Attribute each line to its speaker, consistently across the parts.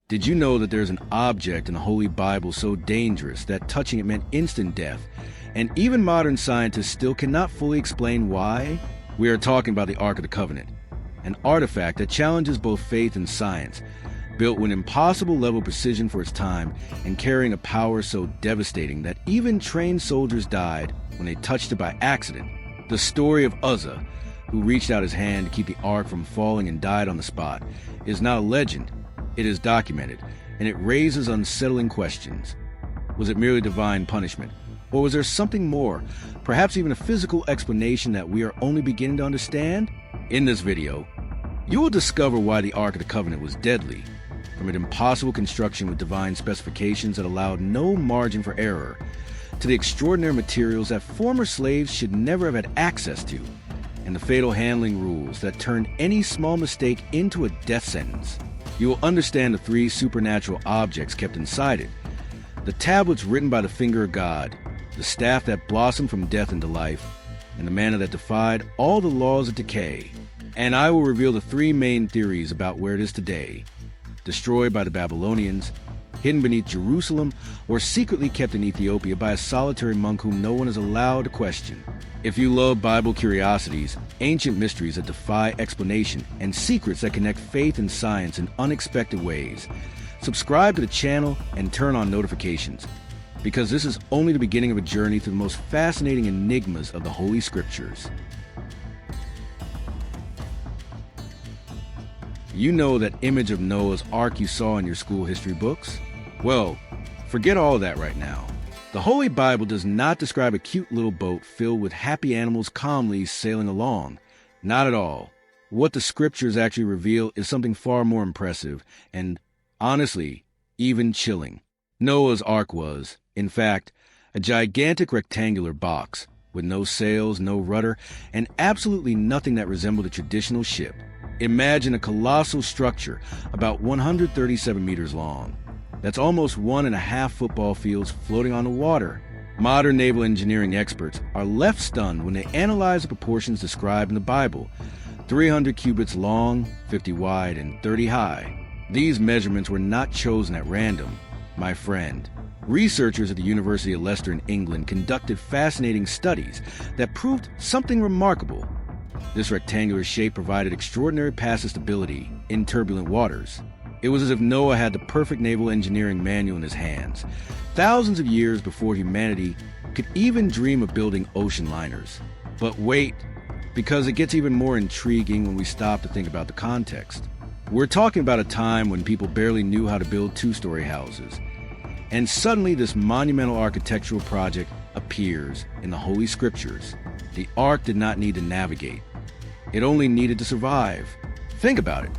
Speaker 1: Did you know that there's an object in the Holy Bible so dangerous that touching it meant instant death, and even modern scientists still cannot fully explain why? We are talking about the Ark of the Covenant, an artifact that challenges both faith and science, built with impossible level precision for its time and carrying a power so devastating that even trained soldiers died when they touched it by accident. The story of Uzzah, who reached out his hand to keep the Ark from falling and died on the spot, is not a legend. It is documented, and it raises unsettling questions. Was it merely divine punishment? Or was there something more, perhaps even a physical explanation that we are only beginning to understand? In this video, you will discover why the Ark of the Covenant was deadly, from an impossible construction with divine specifications that allowed no margin for error, to the extraordinary materials that former slaves should never have had access to, and the fatal handling rules that turned any small mistake into a death sentence. You will understand the three supernatural objects kept inside it: the tablets written by the finger of God, the staff that blossomed from death into life, and the manna that defied all the laws of decay. And I will reveal the three main theories about where it is today: destroyed by the Babylonians, hidden beneath Jerusalem, or secretly kept in Ethiopia by a solitary monk whom no one is allowed to question. If you love Bible curiosities, ancient mysteries that defy explanation, and secrets that connect faith and science in unexpected ways, subscribe to the channel and turn on notifications, because this is only the beginning of a journey through the most fascinating enigmas of the Holy Scriptures. You know that image of Noah's Ark you saw in your school history books? Well, forget all of that right now. The Holy Bible does not describe a cute little boat filled with happy animals calmly sailing along. Not at all. What the Scriptures actually reveal is something far more impressive and, honestly, even chilling. Noah's Ark was, in fact, a gigantic rectangular box with no sails, no rudder, and absolutely nothing that resembled a traditional ship. Imagine a colossal structure about 137 meters long. That's almost 1.5 football fields floating on the water. Modern naval engineering experts are left stunned when they analyze the proportions described in the Bible: 300 cubits long, 50 wide, and 30 high. These measurements were not chosen at random, my friend. Researchers at the University of Leicester in England conducted fascinating studies that proved something remarkable. This rectangular shape provided extraordinary passive stability in turbulent waters. It was as if Noah had the perfect naval engineering manual in his hands, thousands of years before humanity could even dream of building ocean liners. But wait, because it gets even more intriguing when we stop to think about the context. We're talking about a time when people barely knew how to build two-story houses. And suddenly this monumental architectural project appears in the Holy Scriptures. The Ark did not need to navigate. It only needed to survive. Think about it.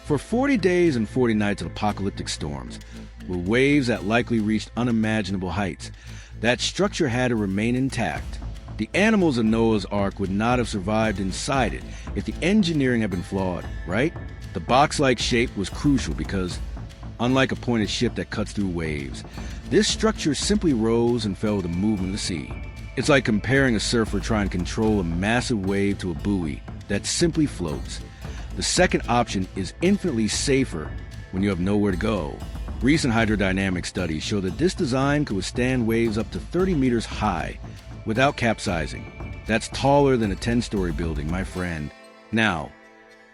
Speaker 1: For 40 days and 40 nights of apocalyptic storms, with waves that likely reached unimaginable heights, that structure had to remain intact. The animals of Noah's Ark would not have survived inside it if the engineering had been flawed, right? The box-like shape was crucial because, unlike a pointed ship that cuts through waves, this structure simply rose and fell with the movement of the sea. It's like comparing a surfer trying to control a massive wave to a buoy that simply floats. The second option is infinitely safer when you have nowhere to go. Recent hydrodynamic studies show that this design could withstand waves up to 30 meters high without capsizing. That's taller than a 10-story building, my friend. Now,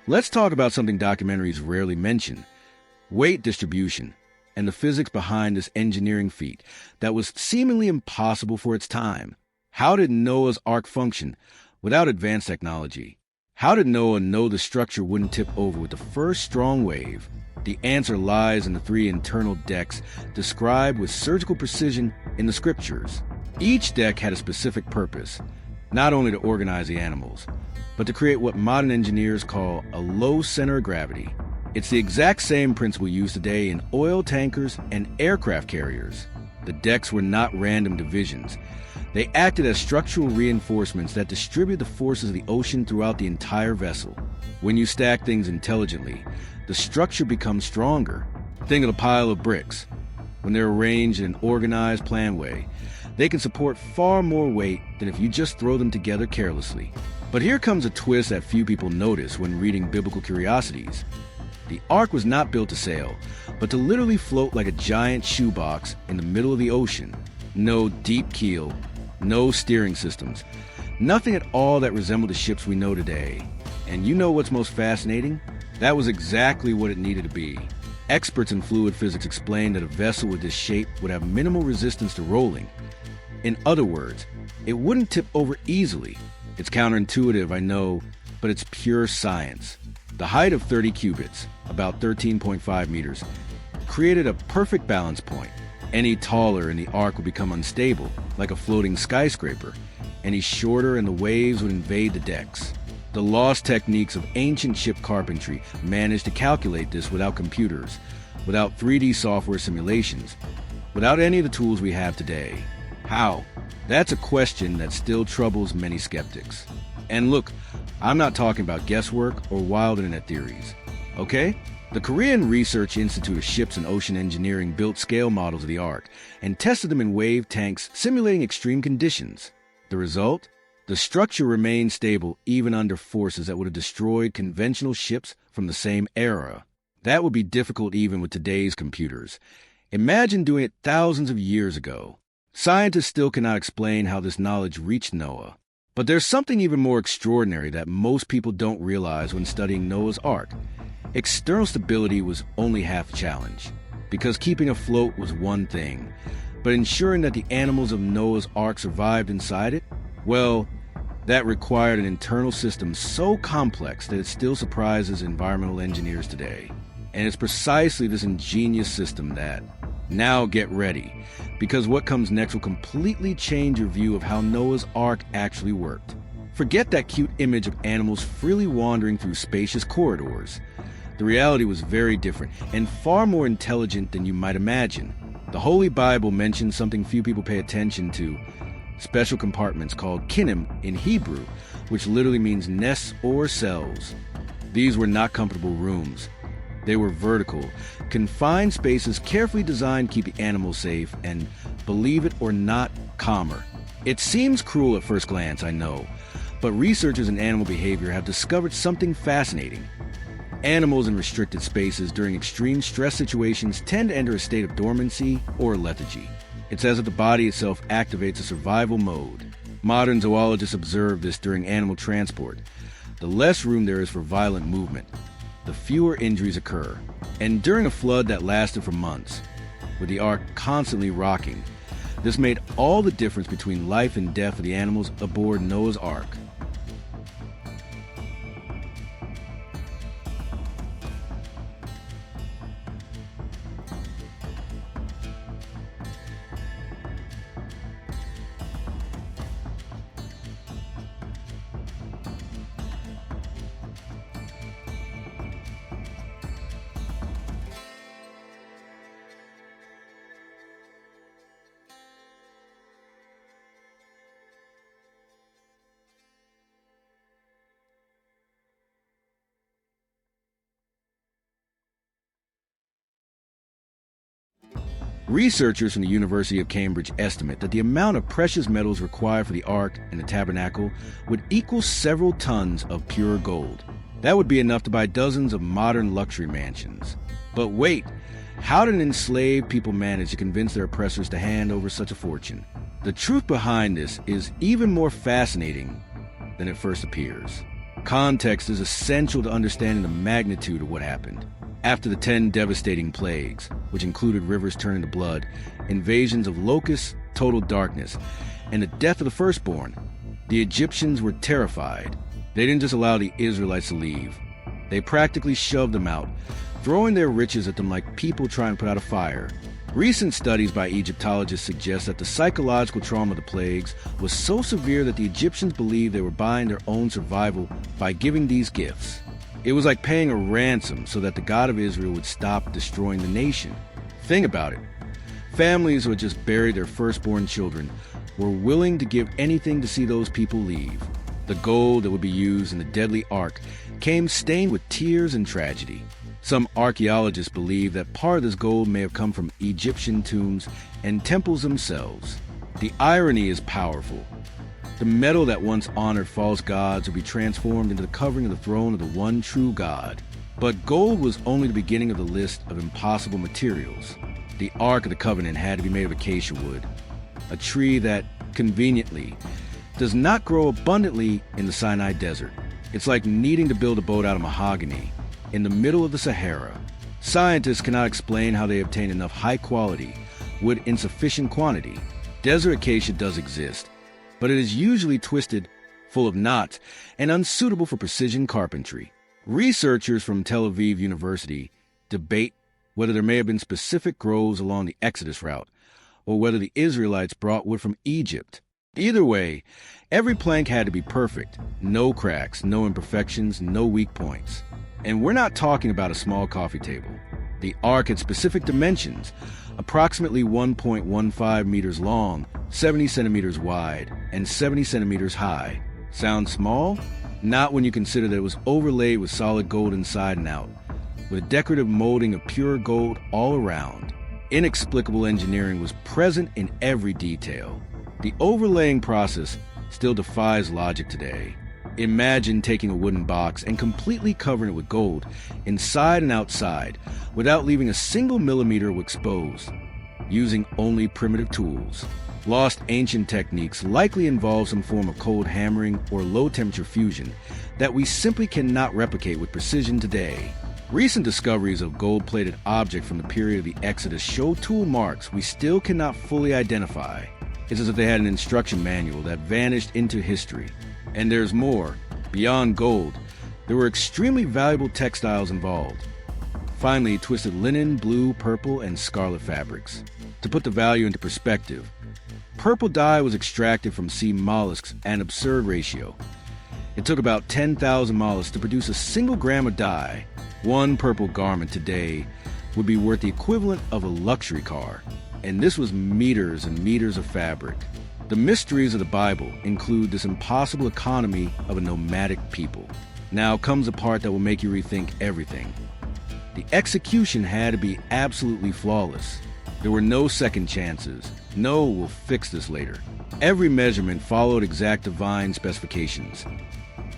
Speaker 1: let's talk about something documentaries rarely mention: weight distribution and the physics behind this engineering feat that was seemingly impossible for its time. How did Noah's Ark function without advanced technology? How did Noah know the structure wouldn't tip over with the first strong wave? The answer lies in the three internal decks described with surgical precision in the Scriptures. Each deck had a specific purpose, not only to organize the animals, but to create what modern engineers call a low center of gravity. It's the exact same principle used today in oil tankers and aircraft carriers. The decks were not random divisions. They acted as structural reinforcements that distribute the forces of the ocean throughout the entire vessel. When you stack things intelligently, the structure becomes stronger. Think of a pile of bricks. When they're arranged in an organized, planned way, they can support far more weight than if you just throw them together carelessly. But here comes a twist that few people notice when reading biblical curiosities. The ark was not built to sail, but to literally float like a giant shoebox in the middle of the ocean. No deep keel, no steering systems, nothing at all that resembled the ships we know today. And you know what's most fascinating? That was exactly what it needed to be. Experts in fluid physics explained that a vessel with this shape would have minimal resistance to rolling. In other words, it wouldn't tip over easily. It's counterintuitive, I know, but it's pure science. The height of 30 cubits, about 13.5 meters, created a perfect balance point. Any taller and the ark would become unstable, like a floating skyscraper. Any shorter and the waves would invade the decks. The lost techniques of ancient ship carpentry managed to calculate this without computers, without 3D software simulations, without any of the tools we have today. How? That's a question that still troubles many skeptics. And look, I'm not talking about guesswork or wild internet theories, okay? The Korean Research Institute of Ships and Ocean Engineering built scale models of the ark and tested them in wave tanks simulating extreme conditions. The result? The structure remained stable even under forces that would have destroyed conventional ships from the same era. That would be difficult even with today's computers. Imagine doing it thousands of years ago. Scientists still cannot explain how this knowledge reached Noah. But there's something even more extraordinary that most people don't realize when studying Noah's Ark. External stability was only half the challenge, because keeping afloat was one thing, but ensuring that the animals of Noah's Ark survived inside it, well, that required an internal system so complex that it still surprises environmental engineers today. And it's precisely this ingenious system that, now get ready, because what comes next will completely change your view of how Noah's Ark actually worked. Forget that cute image of animals freely wandering through spacious corridors. The reality was very different and far more intelligent than you might imagine. The Holy Bible mentions something few people pay attention to: special compartments called kinim in Hebrew, which literally means nests or cells. These were not comfortable rooms. They were vertical, confined spaces carefully designed to keep the animals safe and, believe it or not, calmer. It seems cruel at first glance, I know, but researchers in animal behavior have discovered something fascinating. Animals in restricted spaces during extreme stress situations tend to enter a state of dormancy or lethargy. It's as if the body itself activates a survival mode. Modern zoologists observe this during animal transport. The less room there is for violent movement, the fewer injuries occur. And during a flood that lasted for months, with the ark constantly rocking, this made all the difference between life and death of the animals aboard Noah's Ark. Researchers from the University of Cambridge estimate that the amount of precious metals required for the ark and the tabernacle would equal several tons of pure gold. That would be enough to buy dozens of modern luxury mansions. But wait, how did enslaved people manage to convince their oppressors to hand over such a fortune? The truth behind this is even more fascinating than it first appears. Context is essential to understanding the magnitude of what happened. After the 10 devastating plagues, which included rivers turning to blood, invasions of locusts, total darkness, and the death of the firstborn, the Egyptians were terrified. They didn't just allow the Israelites to leave. They practically shoved them out, throwing their riches at them like people trying to put out a fire. Recent studies by Egyptologists suggest that the psychological trauma of the plagues was so severe that the Egyptians believed they were buying their own survival by giving these gifts. It was like paying a ransom so that the God of Israel would stop destroying the nation. Think about it. Families who had just buried their firstborn children were willing to give anything to see those people leave. The gold that would be used in the deadly ark came stained with tears and tragedy. Some archaeologists believe that part of this gold may have come from Egyptian tombs and temples themselves. The irony is powerful. The metal that once honored false gods would be transformed into the covering of the throne of the one true God. But gold was only the beginning of the list of impossible materials. The Ark of the Covenant had to be made of acacia wood, a tree that, conveniently, does not grow abundantly in the Sinai Desert. It's like needing to build a boat out of mahogany in the middle of the Sahara. Scientists cannot explain how they obtain enough high-quality wood in sufficient quantity. Desert acacia does exist, but it is usually twisted, full of knots, and unsuitable for precision carpentry. Researchers from Tel Aviv University debate whether there may have been specific groves along the Exodus route, or whether the Israelites brought wood from Egypt. Either way, every plank had to be perfect. No cracks, no imperfections, no weak points. And we're not talking about a small coffee table. The Ark had specific dimensions, approximately 1.15 meters long, 70 centimeters wide, and 70 centimeters high. Sounds small? Not when you consider that it was overlaid with solid gold inside and out, with a decorative molding of pure gold all around. Inexplicable engineering was present in every detail. The overlaying process still defies logic today. Imagine taking a wooden box and completely covering it with gold, inside and outside, without leaving a single millimeter exposed, using only primitive tools. Lost ancient techniques likely involve some form of cold hammering or low-temperature fusion that we simply cannot replicate with precision today. Recent discoveries of gold-plated objects from the period of the Exodus show tool marks we still cannot fully identify. It's as if they had an instruction manual that vanished into history. And there's more. Beyond gold, there were extremely valuable textiles involved. Finally, twisted linen, blue, purple, and scarlet fabrics. To put the value into perspective, purple dye was extracted from sea mollusks at an absurd ratio. It took about 10,000 mollusks to produce a single gram of dye. One purple garment today would be worth the equivalent of a luxury car. And this was meters and meters of fabric. The mysteries of the Bible include this impossible economy of a nomadic people. Now comes the part that will make you rethink everything. The execution had to be absolutely flawless. There were no second chances. No, we'll fix this later. Every measurement followed exact divine specifications.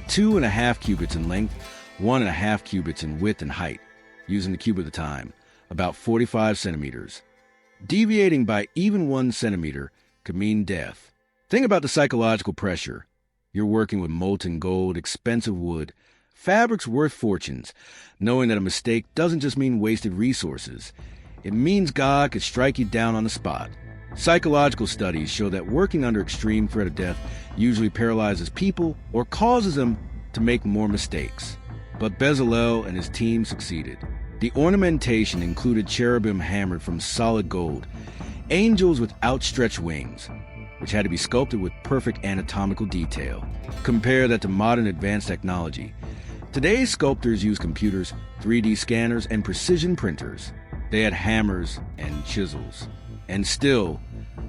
Speaker 1: 2.5 cubits in length, 1.5 cubits in width and height, using the cube of the time, about 45 centimeters. Deviating by even 1 centimeter could mean death. Think about the psychological pressure. You're working with molten gold, expensive wood, fabrics worth fortunes, knowing that a mistake doesn't just mean wasted resources. It means God could strike you down on the spot. Psychological studies show that working under extreme threat of death usually paralyzes people or causes them to make more mistakes. But Bezalel and his team succeeded. The ornamentation included cherubim hammered from solid gold, angels with outstretched wings, which had to be sculpted with perfect anatomical detail. Compare that to modern advanced technology. Today's sculptors use computers, 3D scanners, and precision printers. They had hammers and chisels. And still,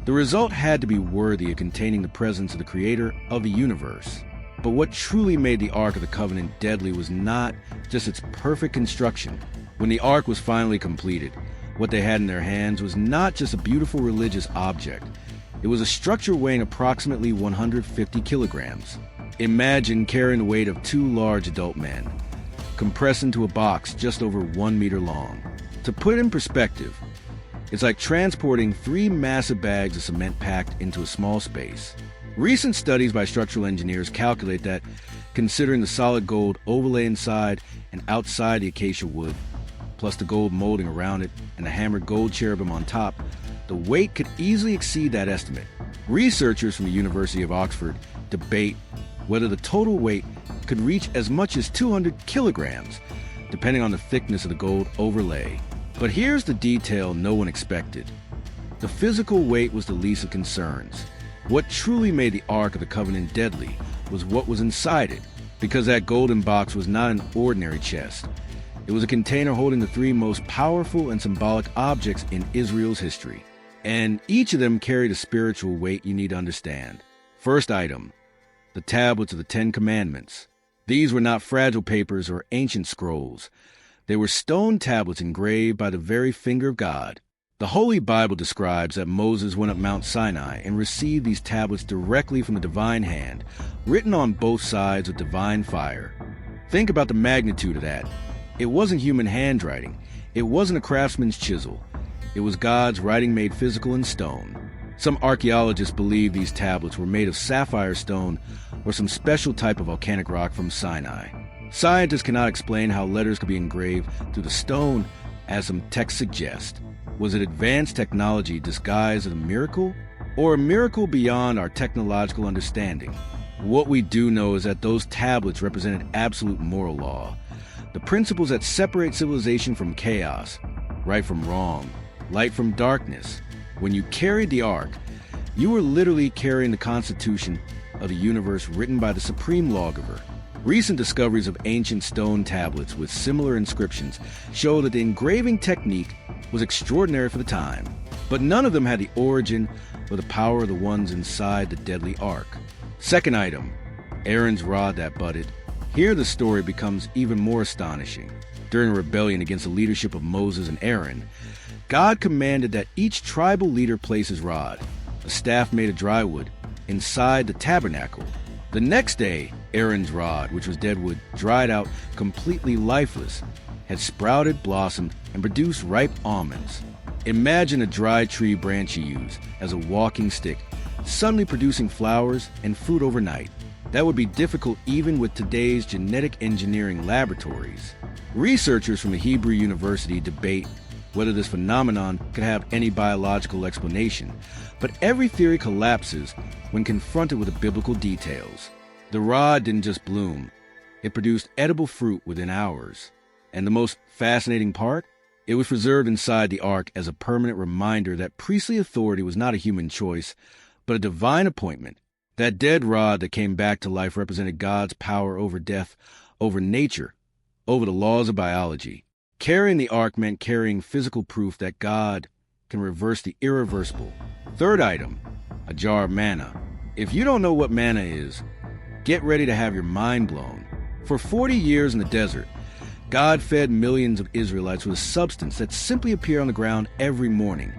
Speaker 1: the result had to be worthy of containing the presence of the creator of the universe. But what truly made the Ark of the Covenant deadly was not just its perfect construction. When the Ark was finally completed, what they had in their hands was not just a beautiful religious object. It was a structure weighing approximately 150 kilograms. Imagine carrying the weight of 2 large adult men, compressed into a box just over 1 meter long. To put it in perspective, it's like transporting 3 massive bags of cement packed into a small space. Recent studies by structural engineers calculate that, considering the solid gold overlay inside and outside the acacia wood, plus the gold molding around it and the hammered gold cherubim on top, the weight could easily exceed that estimate. Researchers from the University of Oxford debate whether the total weight could reach as much as 200 kilograms, depending on the thickness of the gold overlay. But here's the detail no one expected. The physical weight was the least of concerns. What truly made the Ark of the Covenant deadly was what was inside it, because that golden box was not an ordinary chest. It was a container holding the 3 most powerful and symbolic objects in Israel's history. And each of them carried a spiritual weight you need to understand. First item, the tablets of the 10 Commandments. These were not fragile papers or ancient scrolls. They were stone tablets engraved by the very finger of God. The Holy Bible describes that Moses went up Mount Sinai and received these tablets directly from the divine hand, written on both sides with divine fire. Think about the magnitude of that. It wasn't human handwriting. It wasn't a craftsman's chisel. It was God's writing made physical in stone. Some archaeologists believe these tablets were made of sapphire stone or some special type of volcanic rock from Sinai. Scientists cannot explain how letters could be engraved through the stone, as some texts suggest. Was it advanced technology disguised as a miracle, or a miracle beyond our technological understanding? What we do know is that those tablets represented absolute moral law, the principles that separate civilization from chaos, right from wrong, light from darkness. When you carried the Ark, you were literally carrying the constitution of the universe written by the supreme lawgiver. Recent discoveries of ancient stone tablets with similar inscriptions show that the engraving technique was extraordinary for the time, but none of them had the origin or the power of the ones inside the deadly Ark. Second item, Aaron's rod that budded. Here the story becomes even more astonishing. During a rebellion against the leadership of Moses and Aaron, God commanded that each tribal leader place his rod, a staff made of dry wood, inside the tabernacle. The next day, Aaron's rod, which was dead wood, dried out, completely lifeless, had sprouted, blossomed, and produced ripe almonds. Imagine a dry tree branch you use as a walking stick, suddenly producing flowers and fruit overnight. That would be difficult even with today's genetic engineering laboratories. Researchers from a Hebrew university debate whether this phenomenon could have any biological explanation, but every theory collapses when confronted with the biblical details. The rod didn't just bloom, it produced edible fruit within hours. And the most fascinating part? It was preserved inside the Ark as a permanent reminder that priestly authority was not a human choice, but a divine appointment. That dead rod that came back to life represented God's power over death, over nature, over the laws of biology. Carrying the Ark meant carrying physical proof that God can reverse the irreversible. Third item, a jar of manna. If you don't know what manna is, get ready to have your mind blown. For 40 years in the desert, God fed millions of Israelites with a substance that simply appeared on the ground every morning.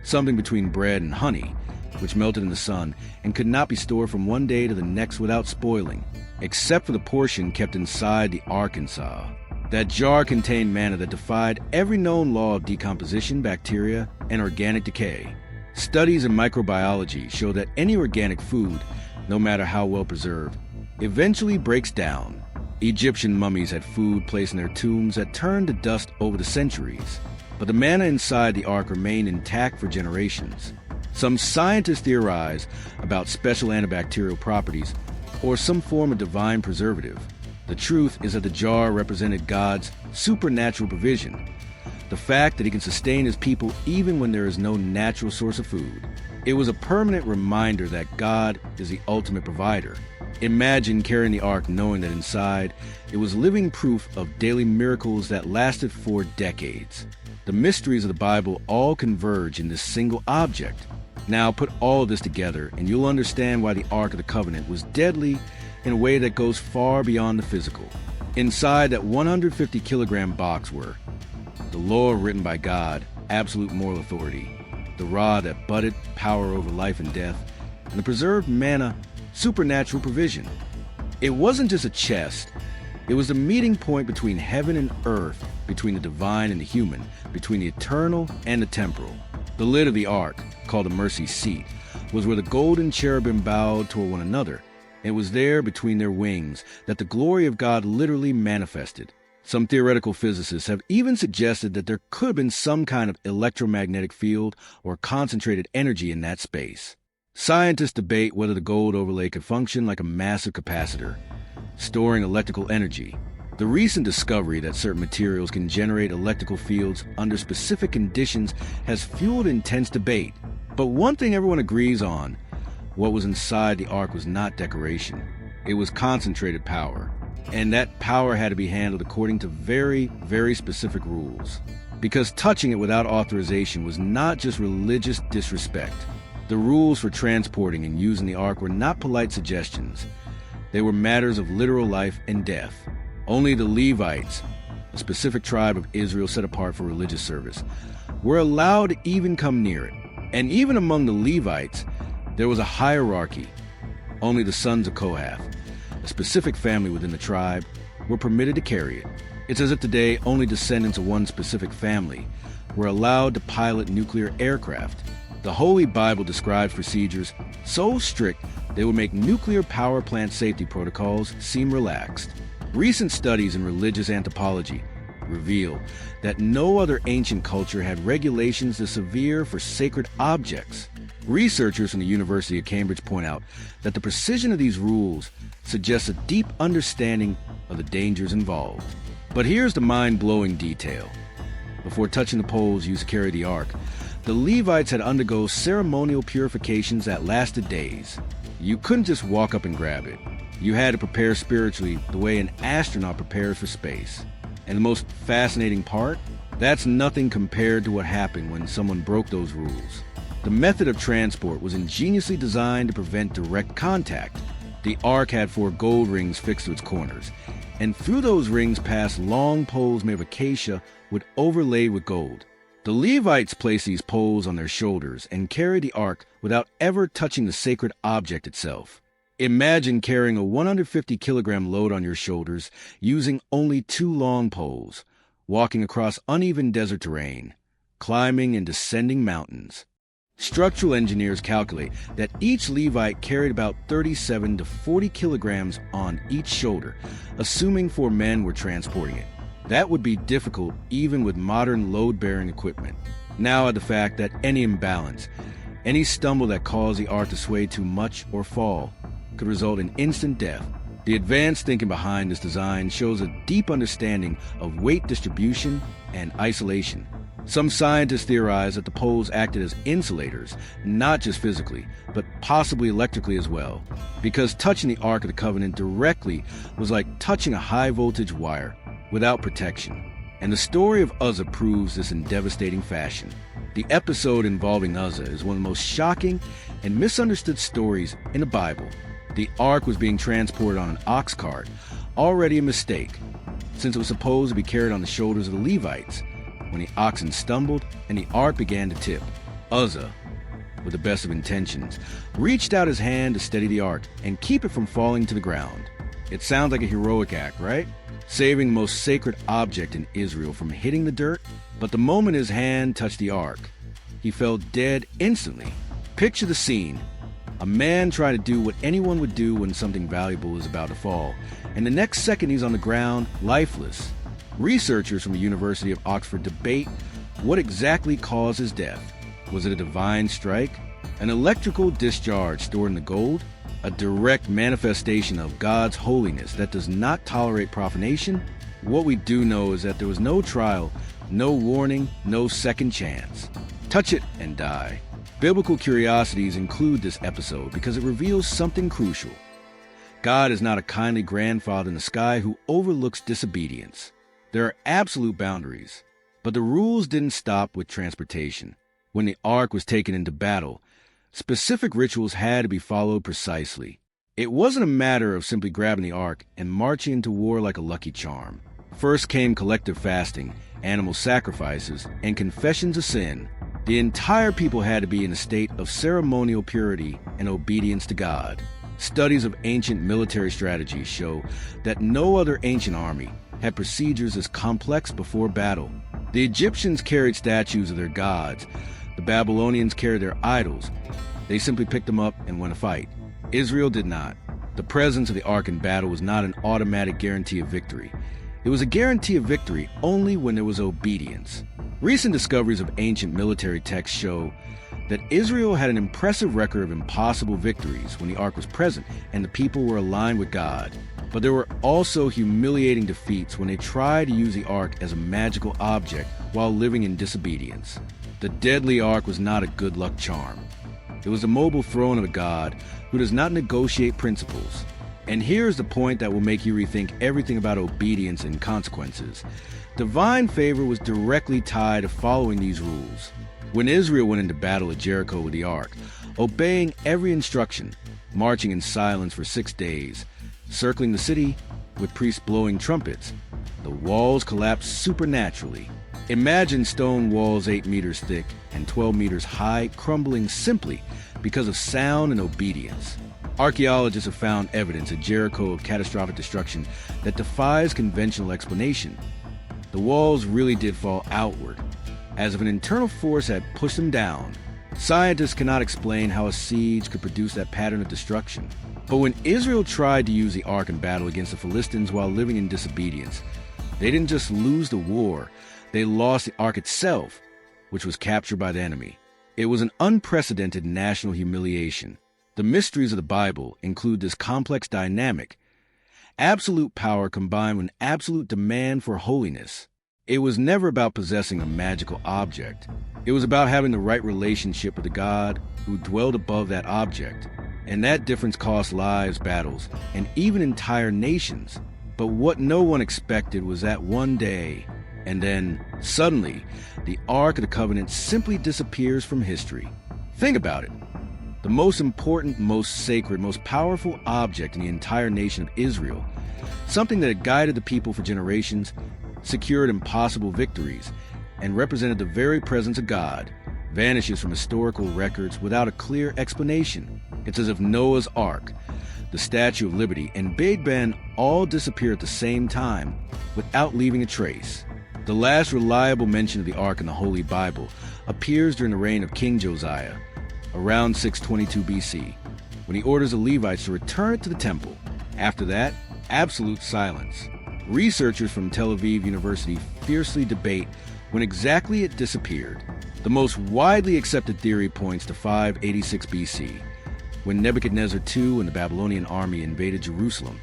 Speaker 1: Something between bread and honey, which melted in the sun and could not be stored from one day to the next without spoiling, except for the portion kept inside the Arkansas. That jar contained manna that defied every known law of decomposition, bacteria, and organic decay. Studies in microbiology show that any organic food, no matter how well preserved, eventually breaks down. Egyptian mummies had food placed in their tombs that turned to dust over the centuries, but the manna inside the Ark remained intact for generations. Some scientists theorize about special antibacterial properties or some form of divine preservative. The truth is that the jar represented God's supernatural provision, the fact that he can sustain his people even when there is no natural source of food. It was a permanent reminder that God is the ultimate provider. Imagine carrying the Ark knowing that inside it was living proof of daily miracles that lasted for decades. The mysteries of the Bible all converge in this single object. Now put all of this together and you'll understand why the Ark of the Covenant was deadly in a way that goes far beyond the physical. Inside that 150-kilogram box were the law written by God, absolute moral authority, the rod that budded, power over life and death, and the preserved manna, supernatural provision. It wasn't just a chest, it was the meeting point between heaven and earth, between the divine and the human, between the eternal and the temporal. The lid of the Ark, called the mercy seat, was where the golden cherubim bowed toward one another. It was there, between their wings, that the glory of God literally manifested. Some theoretical physicists have even suggested that there could have been some kind of electromagnetic field or concentrated energy in that space. Scientists debate whether the gold overlay could function like a massive capacitor, storing electrical energy. The recent discovery that certain materials can generate electrical fields under specific conditions has fueled intense debate. But one thing everyone agrees on: what was inside the Ark was not decoration. It was concentrated power. And that power had to be handled according to very, very specific rules. Because touching it without authorization was not just religious disrespect. The rules for transporting and using the Ark were not polite suggestions. They were matters of literal life and death. Only the Levites, a specific tribe of Israel set apart for religious service, were allowed to even come near it. And even among the Levites, there was a hierarchy. Only the sons of Kohath, a specific family within the tribe, were permitted to carry it. It's as if today only descendants of one specific family were allowed to pilot nuclear aircraft. The Holy Bible describes procedures so strict they would make nuclear power plant safety protocols seem relaxed. Recent studies in religious anthropology reveal that no other ancient culture had regulations this severe for sacred objects. Researchers from the University of Cambridge point out that the precision of these rules suggests a deep understanding of the dangers involved. But here's the mind-blowing detail. Before touching the poles used to carry the ark, the Levites had to undergo ceremonial purifications that lasted days. You couldn't just walk up and grab it. You had to prepare spiritually the way an astronaut prepares for space. And the most fascinating part? That's nothing compared to what happened when someone broke those rules. The method of transport was ingeniously designed to prevent direct contact. The ark had 4 gold rings fixed to its corners, and through those rings passed long poles made of acacia overlaid with gold. The Levites placed these poles on their shoulders and carried the ark without ever touching the sacred object itself. Imagine carrying a 150-kilogram load on your shoulders using only 2 long poles, walking across uneven desert terrain, climbing and descending mountains. Structural engineers calculate that each Levite carried about 37 to 40 kilograms on each shoulder, assuming 4 men were transporting it. That would be difficult even with modern load-bearing equipment. Now add the fact that any imbalance, any stumble that caused the ark to sway too much or fall, could result in instant death. The advanced thinking behind this design shows a deep understanding of weight distribution and isolation. Some scientists theorize that the poles acted as insulators, not just physically, but possibly electrically as well, because touching the Ark of the Covenant directly was like touching a high-voltage wire without protection. And the story of Uzzah proves this in devastating fashion. The episode involving Uzzah is one of the most shocking and misunderstood stories in the Bible. The Ark was being transported on an ox cart, already a mistake, since it was supposed to be carried on the shoulders of the Levites. When the oxen stumbled and the ark began to tip, Uzzah, with the best of intentions, reached out his hand to steady the ark and keep it from falling to the ground. It sounds like a heroic act, right? Saving the most sacred object in Israel from hitting the dirt. But the moment his hand touched the ark, he fell dead instantly. Picture the scene. A man trying to do what anyone would do when something valuable is about to fall, and the next second he's on the ground, lifeless. Researchers from the University of Oxford debate what exactly caused his death. Was it a divine strike? An electrical discharge stored in the gold? A direct manifestation of God's holiness that does not tolerate profanation? What we do know is that there was no trial, no warning, no second chance. Touch it and die. Biblical curiosities include this episode because it reveals something crucial. God is not a kindly grandfather in the sky who overlooks disobedience. There are absolute boundaries, but the rules didn't stop with transportation. When the ark was taken into battle, specific rituals had to be followed precisely. It wasn't a matter of simply grabbing the ark and marching into war like a lucky charm. First came collective fasting, animal sacrifices, and confessions of sin. The entire people had to be in a state of ceremonial purity and obedience to God. Studies of ancient military strategies show that no other ancient army had procedures as complex before battle. The Egyptians carried statues of their gods. The Babylonians carried their idols. They simply picked them up and went to fight. Israel did not. The presence of the ark in battle was not an automatic guarantee of victory. It was a guarantee of victory only when there was obedience. Recent discoveries of ancient military texts show that Israel had an impressive record of impossible victories when the ark was present and the people were aligned with God. But there were also humiliating defeats when they tried to use the ark as a magical object while living in disobedience. The deadly ark was not a good luck charm. It was the mobile throne of a God who does not negotiate principles. And here's the point that will make you rethink everything about obedience and consequences. Divine favor was directly tied to following these rules. When Israel went into battle at Jericho with the ark, obeying every instruction, marching in silence for 6 days, circling the city with priests blowing trumpets, the walls collapsed supernaturally. Imagine stone walls 8 meters thick and 12 meters high crumbling simply because of sound and obedience. Archaeologists have found evidence at Jericho of catastrophic destruction that defies conventional explanation. The walls really did fall outward, as if an internal force had pushed them down. Scientists cannot explain how a siege could produce that pattern of destruction. But when Israel tried to use the ark in battle against the Philistines while living in disobedience, they didn't just lose the war, they lost the ark itself, which was captured by the enemy. It was an unprecedented national humiliation. The mysteries of the Bible include this complex dynamic: absolute power combined with an absolute demand for holiness. It was never about possessing a magical object. It was about having the right relationship with the God who dwelled above that object. And that difference cost lives, battles, and even entire nations. But what no one expected was that one day, and then, suddenly, the Ark of the Covenant simply disappears from history. Think about it. The most important, most sacred, most powerful object in the entire nation of Israel, something that had guided the people for generations, secured impossible victories, and represented the very presence of God, vanishes from historical records without a clear explanation. It's as if Noah's Ark, the Statue of Liberty, and Big Ben all disappear at the same time without leaving a trace. The last reliable mention of the Ark in the Holy Bible appears during the reign of King Josiah, around 622 BC, when he orders the Levites to return it to the temple. After that, absolute silence. Researchers from Tel Aviv University fiercely debate when exactly it disappeared. The most widely accepted theory points to 586 BC, when Nebuchadnezzar II and the Babylonian army invaded Jerusalem,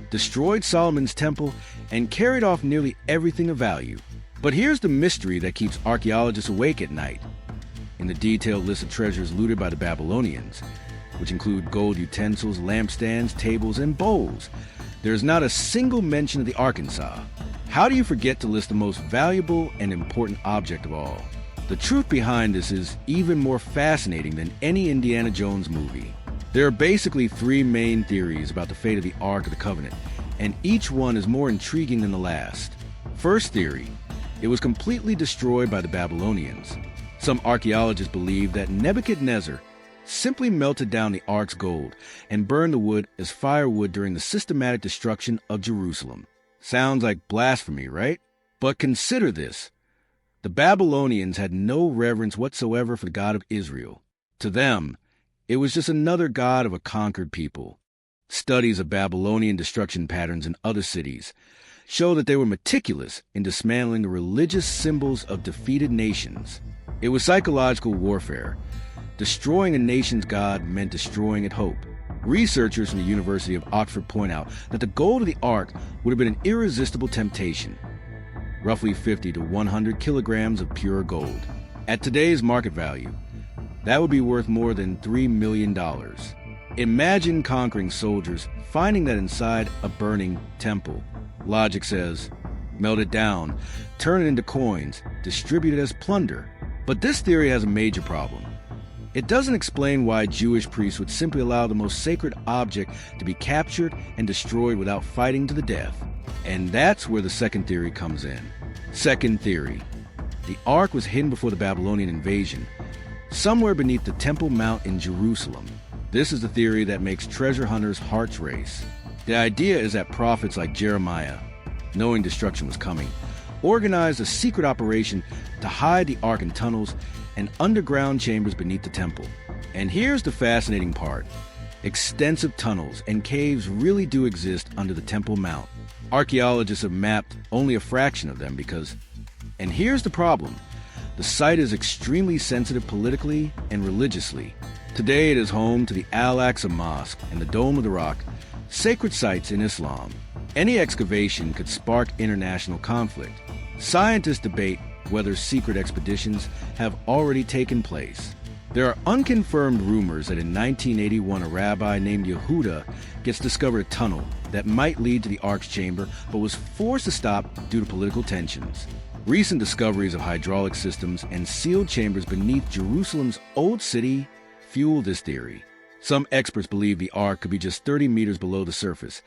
Speaker 1: destroyed Solomon's temple, and carried off nearly everything of value. But here's the mystery that keeps archaeologists awake at night. In the detailed list of treasures looted by the Babylonians, which include gold utensils, lampstands, tables, and bowls, there is not a single mention of the Arkansas. How do you forget to list the most valuable and important object of all? The truth behind this is even more fascinating than any Indiana Jones movie. There are basically three main theories about the fate of the Ark of the Covenant, and each one is more intriguing than the last. First theory: it was completely destroyed by the Babylonians. Some archaeologists believe that Nebuchadnezzar simply melted down the Ark's gold and burned the wood as firewood during the systematic destruction of Jerusalem. Sounds like blasphemy, right? But consider this. The Babylonians had no reverence whatsoever for the God of Israel. To them, it was just another god of a conquered people. Studies of Babylonian destruction patterns in other cities show that they were meticulous in dismantling the religious symbols of defeated nations. It was psychological warfare. Destroying a nation's god meant destroying its hope. Researchers from the University of Oxford point out that the gold of the Ark would have been an irresistible temptation. Roughly 50 to 100 kilograms of pure gold. At today's market value, that would be worth more than $3 million. Imagine conquering soldiers finding that inside a burning temple. Logic says, melt it down, turn it into coins, distribute it as plunder. But this theory has a major problem. It doesn't explain why Jewish priests would simply allow the most sacred object to be captured and destroyed without fighting to the death. And that's where the second theory comes in. Second theory: the Ark was hidden before the Babylonian invasion, somewhere beneath the Temple Mount in Jerusalem. This is the theory that makes treasure hunters' hearts race. The idea is that prophets like Jeremiah, knowing destruction was coming, organized a secret operation to hide the Ark in tunnels and underground chambers beneath the temple. And here's the fascinating part. Extensive tunnels and caves really do exist under the Temple Mount. Archaeologists have mapped only a fraction of them because, and here's the problem, the site is extremely sensitive politically and religiously. Today it is home to the Al-Aqsa Mosque and the Dome of the Rock, sacred sites in Islam. Any excavation could spark international conflict. Scientists debate whether secret expeditions have already taken place. There are unconfirmed rumors that in 1981 a rabbi named Yehuda gets discovered a tunnel that might lead to the Ark's chamber but was forced to stop due to political tensions. Recent discoveries of hydraulic systems and sealed chambers beneath Jerusalem's Old City fuel this theory. Some experts believe the Ark could be just 30 meters below the surface,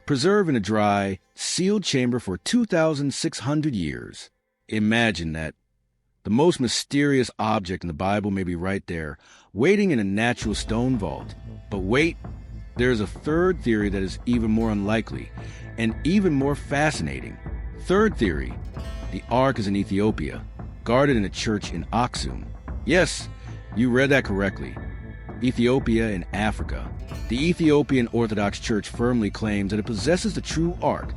Speaker 1: preserved in a dry, sealed chamber for 2,600 years. Imagine that. The most mysterious object in the Bible may be right there, waiting in a natural stone vault. But wait, there is a third theory that is even more unlikely and even more fascinating. Third theory: The Ark is in Ethiopia, guarded in a church in Aksum. Yes, you read that correctly. Ethiopia in Africa. The Ethiopian Orthodox Church firmly claims that it possesses the true Ark,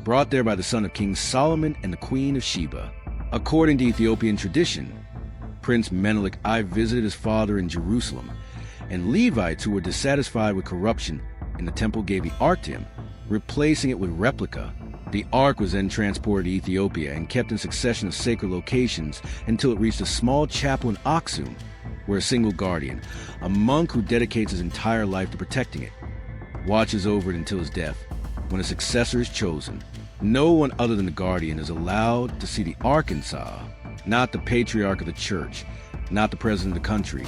Speaker 1: brought there by the son of King Solomon and the Queen of Sheba. According to Ethiopian tradition, Prince Menelik I visited his father in Jerusalem, and Levites who were dissatisfied with corruption in the temple gave the Ark to him, replacing it with replica. The Ark was then transported to Ethiopia and kept in succession of sacred locations until it reached a small chapel in Aksum, where a single guardian, a monk who dedicates his entire life to protecting it, watches over it until his death. When a successor is chosen, no one other than the guardian is allowed to see the Arkansas, not the patriarch of the church, not the president of the country.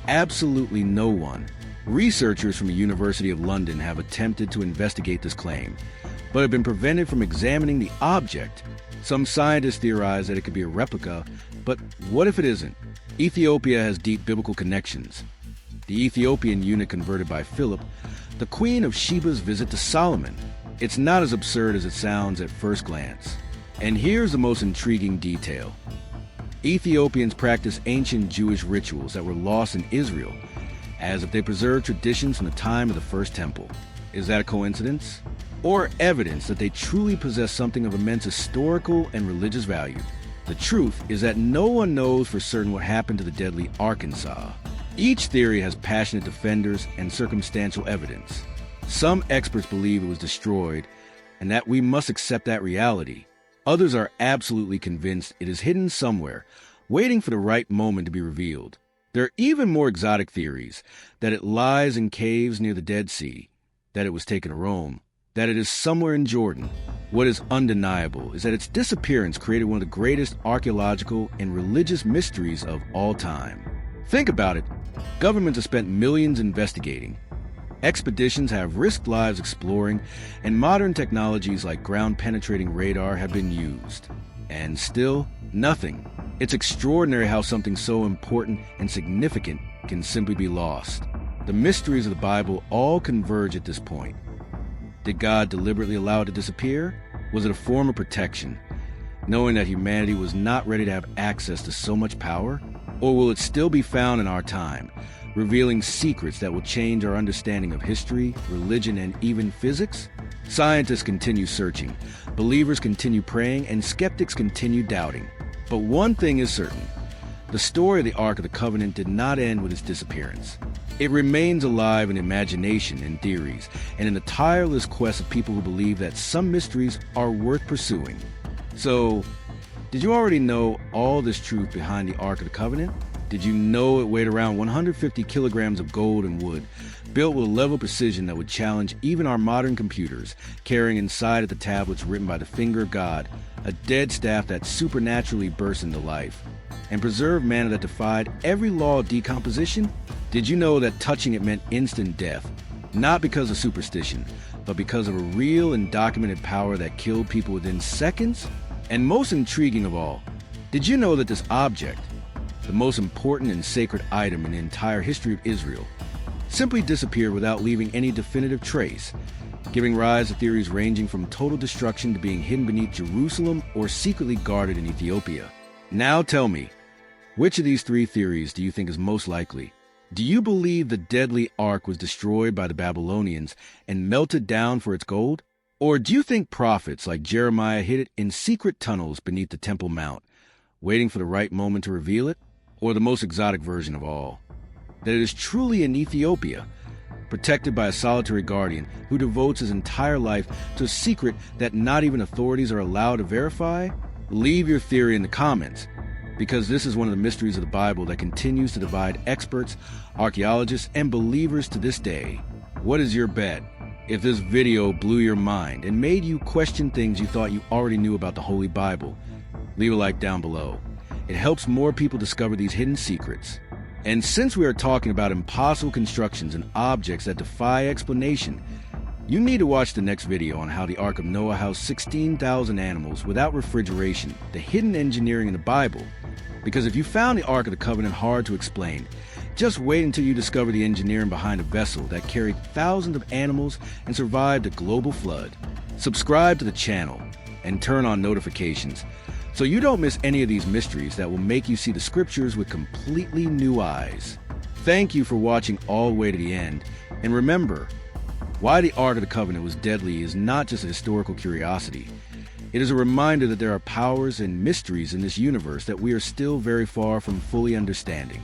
Speaker 1: Absolutely no one. Researchers from the University of London have attempted to investigate this claim, but have been prevented from examining the object. Some scientists theorize that it could be a replica, but what if it isn't? Ethiopia has deep biblical connections. The Ethiopian eunuch converted by Philip, the Queen of Sheba's visit to Solomon. It's not as absurd as it sounds at first glance. And here's the most intriguing detail. Ethiopians practice ancient Jewish rituals that were lost in Israel, as if they preserved traditions from the time of the first temple. Is that a coincidence? Or evidence that they truly possess something of immense historical and religious value? The truth is that no one knows for certain what happened to the deadly Arkansas. Each theory has passionate defenders and circumstantial evidence. Some experts believe it was destroyed and that we must accept that reality. Others are absolutely convinced it is hidden somewhere, waiting for the right moment to be revealed. There are even more exotic theories, that it lies in caves near the Dead Sea, that it was taken to Rome, that it is somewhere in Jordan. What is undeniable is that its disappearance created one of the greatest archaeological and religious mysteries of all time. Think about it. Governments have spent millions investigating. Expeditions have risked lives exploring, and modern technologies like ground-penetrating radar have been used. And still, nothing. It's extraordinary how something so important and significant can simply be lost. The mysteries of the Bible all converge at this point. Did God deliberately allow it to disappear? Was it a form of protection, knowing that humanity was not ready to have access to so much power? Or will it still be found in our time, revealing secrets that will change our understanding of history, religion, and even physics? Scientists continue searching, believers continue praying, and skeptics continue doubting. But one thing is certain. The story of the Ark of the Covenant did not end with its disappearance. It remains alive in imagination and theories, and in the tireless quest of people who believe that some mysteries are worth pursuing. So, did you already know all this truth behind the Ark of the Covenant? Did you know it weighed around 150 kilograms of gold and wood, built with a level of precision that would challenge even our modern computers, carrying inside it the tablets written by the finger of God, a dead staff that supernaturally burst into life, and preserved manna that defied every law of decomposition? Did you know that touching it meant instant death, not because of superstition, but because of a real and documented power that killed people within seconds? And most intriguing of all, did you know that this object, the most important and sacred item in the entire history of Israel, simply disappeared without leaving any definitive trace, giving rise to theories ranging from total destruction to being hidden beneath Jerusalem or secretly guarded in Ethiopia? Now tell me, which of these three theories do you think is most likely? Do you believe the deadly Ark was destroyed by the Babylonians and melted down for its gold? Or do you think prophets like Jeremiah hid it in secret tunnels beneath the Temple Mount, waiting for the right moment to reveal it? Or the most exotic version of all, that it is truly in Ethiopia, protected by a solitary guardian who devotes his entire life to a secret that not even authorities are allowed to verify? Leave your theory in the comments, because this is one of the mysteries of the Bible that continues to divide experts, archaeologists, and believers to this day. What is your bet? If this video blew your mind and made you question things you thought you already knew about the Holy Bible, leave a like down below. It helps more people discover these hidden secrets. And since we are talking about impossible constructions and objects that defy explanation, you need to watch the next video on how the Ark of Noah housed 16,000 animals without refrigeration, the hidden engineering in the Bible. Because if you found the Ark of the Covenant hard to explain, just wait until you discover the engineering behind a vessel that carried thousands of animals and survived a global flood. Subscribe to the channel and turn on notifications so you don't miss any of these mysteries that will make you see the scriptures with completely new eyes. Thank you for watching all the way to the end, and remember, why the Ark of the Covenant was deadly is not just a historical curiosity. It is a reminder that there are powers and mysteries in this universe that we are still very far from fully understanding.